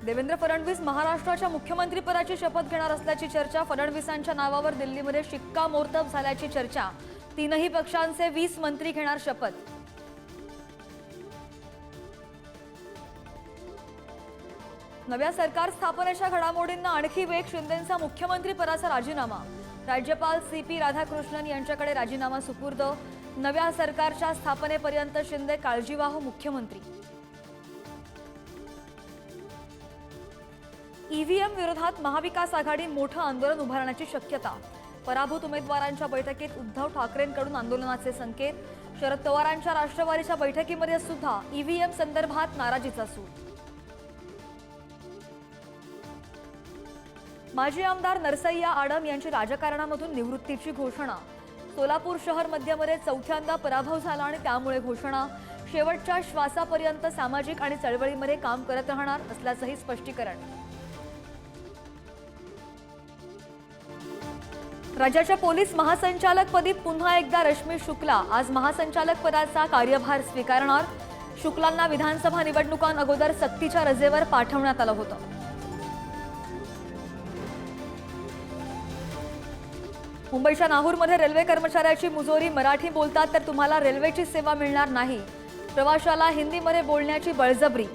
देवेंद्र फडणवीस महाराष्ट्राच्या मुख्यमंत्रीपदाची शपथ घेणार असल्याची चर्चा। फडणवीसांच्या नावावर दिल्लीमध्ये शिक्कामोर्तब झाल्याची चर्चा। तीनही पक्षांचे 20 मंत्री घेणार शपथ। नव्या सरकार स्थापनेच्या घडामोडींना आणखी वेग। शिंदेंचा मुख्यमंत्रीपदाचा राजीनामा। राज्यपाल CP राधाकृष्णन यांच्याकडे राजीनामा सुपूर्द। नव्या सरकारच्या स्थापनेपर्यंत शिंदे काळजीवाहू मुख्यमंत्री। EVM विरोधात महाविकास आघाडी मोठं आंदोलन उभारण्याची शक्यता। पराभूत उमेदवारांच्या बैठकीत उद्धव ठाकरेंकडून आंदोलनाचे संकेत। शरद पवारांच्या राष्ट्रवादीच्या बैठकीमध्ये सुद्धा EVM संदर्भात नाराजीचा सूर। माजी आमदार नरसय्या आडम यांची राजकारणामधून निवृत्तीची घोषणा। सोलापूर शहर मध्यमध्ये चौथ्यांदा पराभव झाला आणि त्यामुळे घोषणा। शेवटच्या श्वासापर्यंत सामाजिक आणि चळवळीमध्ये काम करत राहणार असल्याचंही स्पष्टीकरण। राज्याच्या पोलीस महासंचालकपदी पुन्हा एकदा रश्मी शुक्ला आज महासंचालक पदाचा कार्यभार स्वीकारणार। शुक्लांना विधानसभा निवडणुकांअगोदर सक्तीच्या रजेवर पाठवण्यात आलं होतं। मुंबईच्या नाहूरमध्ये रेल्वे कर्मचाऱ्याची मुजोरी। मराठी बोलतात तर तुम्हाला रेल्वेची सेवा मिळणार नाही। प्रवाशाला हिंदीमध्ये बोलण्याची बळजबरी।